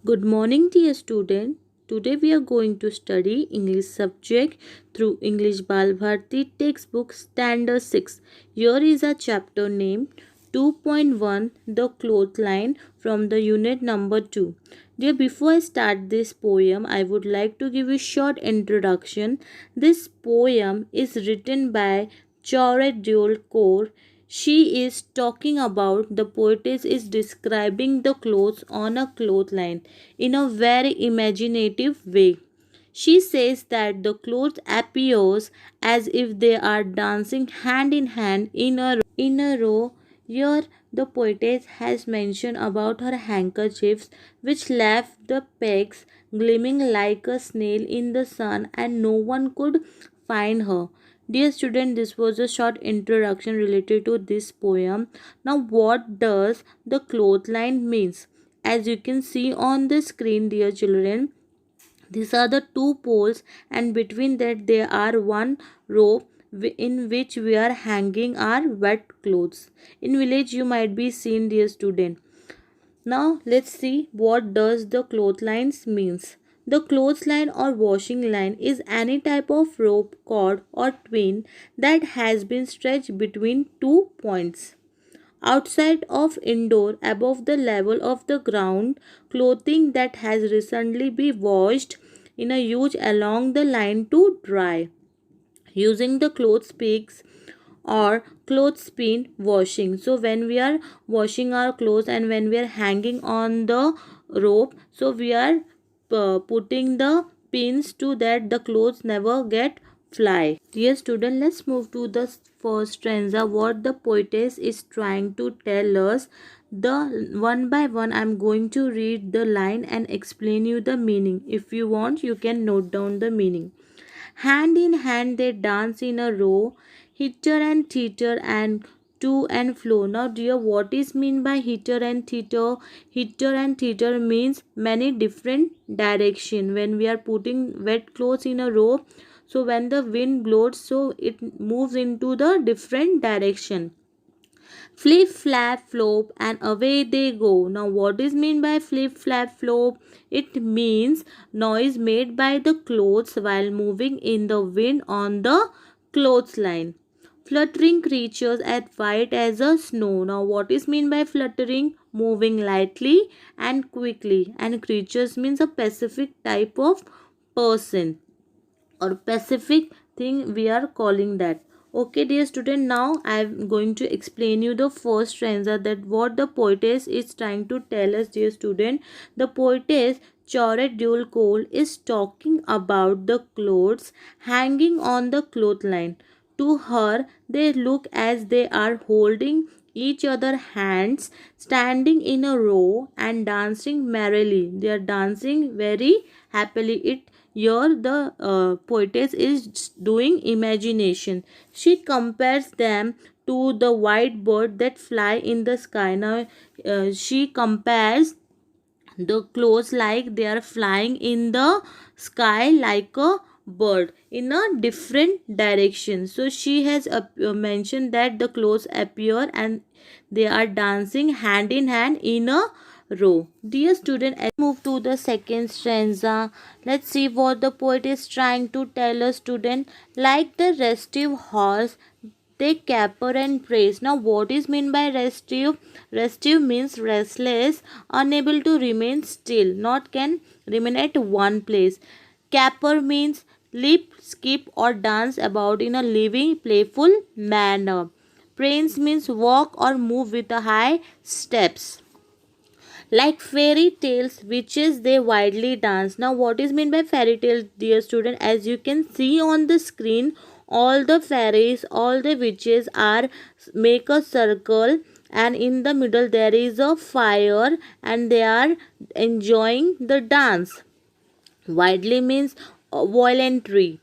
Good morning, dear student. Today we are going to study English subject through English Bal Bharti textbook Standard 6. Here is a chapter named 2.1 The Clothesline from the unit number 2. Dear, before I start this poem, I would like to give a short introduction. This poem is written by Chauret Dual Core. She is talking about the poetess is describing the clothes on a clothesline in a very imaginative way. She says that the clothes appears as if they are dancing hand in hand in a row. Here the poetess has mentioned about her handkerchiefs which left the pegs gleaming like a snail in the sun and no one could find her. Dear student, this was a short introduction related to this poem. Now what does the clothesline means? As you can see on the screen, dear children, these are the two poles and between that there are one rope in which we are hanging our wet clothes. In village you might be seen, dear student. Now let's see what does the clotheslines means. The clothesline or washing line is any type of rope, cord or twine that has been stretched between two points. Outside of indoor above the level of the ground, clothing that has recently been washed in a huge along the line to dry using the clothes picks or clothespin washing. So when we are washing our clothes and when we are hanging on the rope, so we are putting the pins to that the clothes never get fly. Dear student, let's move to the first stanza. What the poetess is trying to tell us. The one by one I'm going to read the line and explain you the meaning. If you want, you can note down the meaning. Hand in hand they dance in a row, hitter and thither and to and fro. Now dear, what is mean by hitter and thither? Hitter and thither means many different direction. When we are putting wet clothes in a row, so when the wind blows, so it moves into the different direction. Flip, flap, flop, and away they go. Now, what is mean by flip, flap, flop? It means noise made by the clothes while moving in the wind on the clothesline. Fluttering creatures as white as a snow. Now, what is mean by fluttering? Moving lightly and quickly. And creatures means a specific type of person or specific thing we are calling that. Okay, dear student, now I am going to explain you the first stanza, that what the poetess is trying to tell us, dear student. The poetess Chauret Dual Cole is talking about the clothes hanging on the clothesline. To her, they look as they are holding each other hands, standing in a row and dancing merrily. They are dancing very happily. It here the poetess is doing imagination. She compares them to the white bird that fly in the sky. Now she compares the clothes like they are flying in the sky like a bird in a different direction. So she has mentioned that the clothes appear and they are dancing hand in hand in a row. Dear student, as we move to the second stanza, let's see what the poet is trying to tell us, student. Like the restive horse, they caper and praise. Now, what is meant by restive? Restive means restless, unable to remain still, not can remain at one place. Caper means leap, skip, or dance about in a living, playful manner. Praise means walk or move with a high steps. Like fairy tales, witches they widely dance. Now what is meant by fairy tale, dear student? As you can see on the screen, all the fairies, all the witches are make a circle and in the middle there is a fire and they are enjoying the dance. Widely means violently.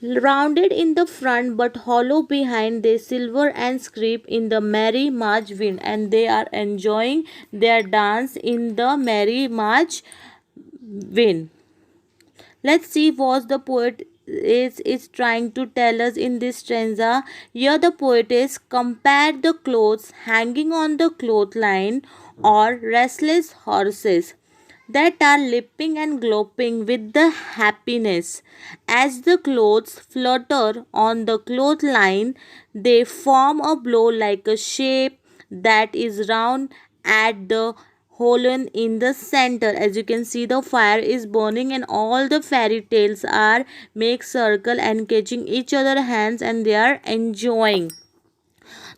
Rounded in the front but hollow behind, they silver and scrape in the merry March wind, and they are enjoying their dance in the merry March wind. Let's see what the poet is trying to tell us in this stanza. Here the poetess compared the clothes hanging on the clothesline or restless horses. that are leaping and gloping with the happiness. As the clothes flutter on the clothesline, they form a blow like a shape that is round at the hole in the center. As you can see, the fire is burning and all the fairy tales are make circle and catching each other hands, and they are enjoying.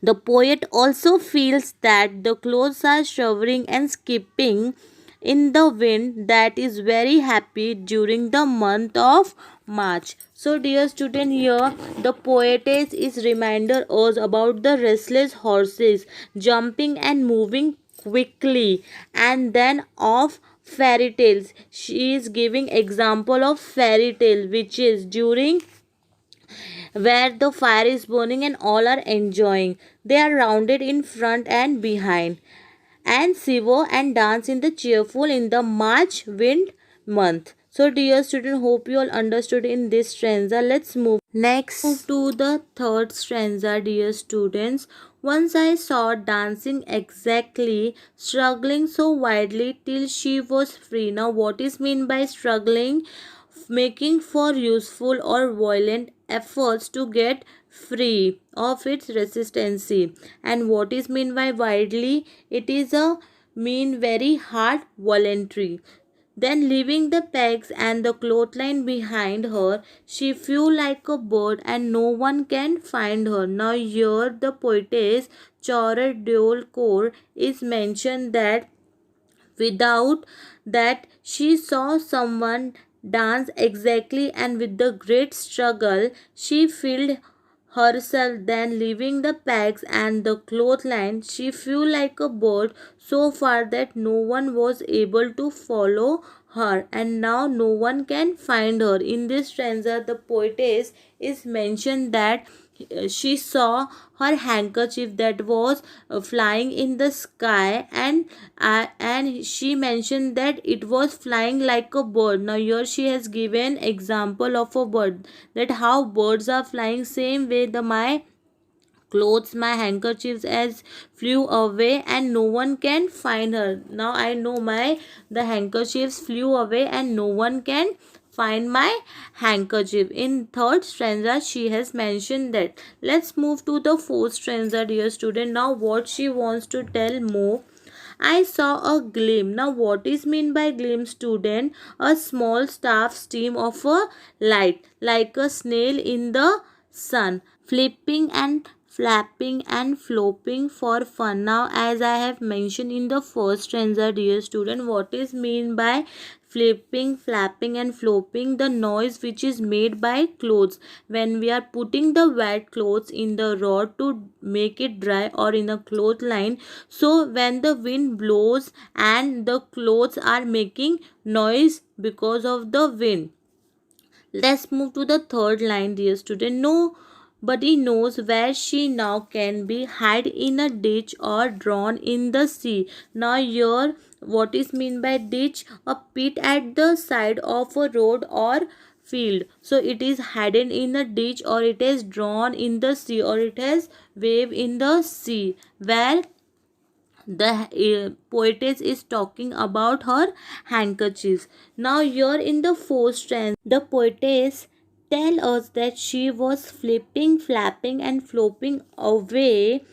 The poet also feels that the clothes are shivering and skipping in the wind that is very happy during the month of March. So dear student, here the poetess is reminder us about the restless horses jumping and moving quickly, and then of fairy tales. She is giving example of fairy tale which is during where the fire is burning and all are enjoying. They are rounded in front and behind, and shiver and dance in the cheerful in the March wind month. So dear student, hope you all understood in this stanza. Let's move next to the third stanza. Dear students, once I saw dancing exactly, struggling so widely till she was free. Now what is mean by struggling? Making for useful or violent efforts to get free of its resistancy. And what is mean by widely? It is a mean very hard voluntary. Then leaving the pegs and the clothesline behind her, she flew like a bird and no one can find her. Now here the poetess Chora Deol Kaur is mentioned that without that she saw someone dance exactly, and with the great struggle she filled herself, then leaving the pegs and the clothesline she flew like a bird so far that no one was able to follow her, and now no one can find her. In this stanza the poetess is mentioned that she saw her handkerchief that was flying in the sky, and she mentioned that it was flying like a bird. Now here she has given example of a bird, that how birds are flying, same way the my clothes, my handkerchiefs as flew away and no one can find her. Now I know my the handkerchiefs flew away and no one can find my handkerchief. In third stanza she has mentioned that. Let's move to the fourth stanza, dear student. Now what she wants to tell more. I saw a gleam. Now what is mean by gleam, student? A small staff stream of a light like a snail in the sun, flipping and flapping and flopping for fun. Now as I have mentioned in the first stanza, dear student, what is mean by flipping, flapping and flopping? The noise which is made by clothes when we are putting the wet clothes in the rod to make it dry or in a clothesline. So when the wind blows and the clothes are making noise because of the wind. Let's move to the third line, dear student. Nobody knows where she now can be, hide in a ditch or drawn in the sea. Now here what is mean by ditch? A pit at the side of a road or field. So it is hidden in a ditch, or it is drawn in the sea, or it has wave in the sea, where the poetess is talking about her handkerchiefs. Now here in the fourth stanza the poetess tell us that she was flipping, flapping and flopping away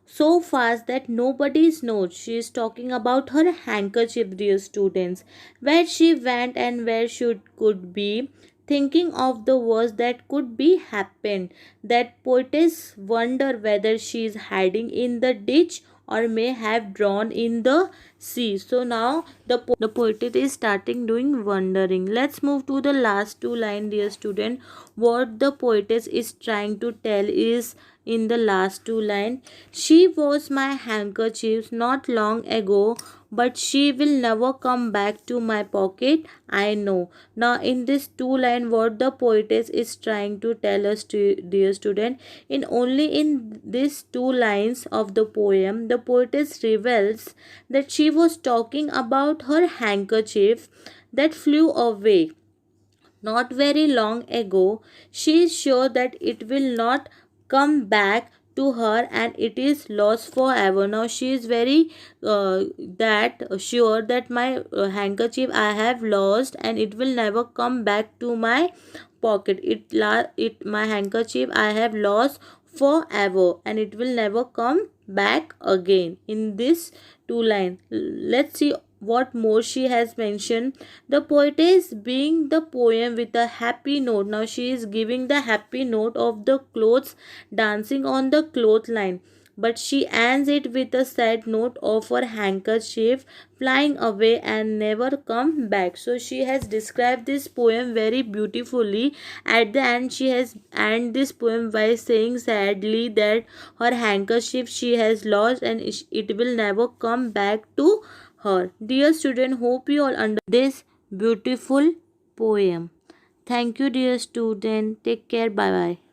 so fast that nobody knows. She is talking about her handkerchief, dear students, where she went and where she could be, thinking of the worst that could be happened. That poetess wonder whether she is hiding in the ditch or may have drawn in the sea. So now the poetess is starting doing wondering. Let's move to the last two line, dear student. What the poetess is trying to tell is in the last two line. She was my handkerchief not long ago, but she will never come back to my pocket, I know. Now in this two line what the poetess is trying to tell us, dear student, in only in these two lines of the poem the poetess reveals that she was talking about her handkerchief that flew away not very long ago. She is sure that it will not come back to her and it is lost forever. Now she is very that sure that my handkerchief I have lost and it will never come back to my pocket. It my handkerchief I have lost forever and it will never come back again. In this two line, let's see what more she has mentioned. The poetess being the poem with a happy note. Now she is giving the happy note of the clothes dancing on the clothesline, but she ends it with a sad note of her handkerchief flying away and never come back. So she has described this poem very beautifully. At the end she has end this poem by saying sadly that her handkerchief she has lost and it will never come back to her. Dear student, hope you all understand this beautiful poem. Thank you dear student. Take care. Bye bye.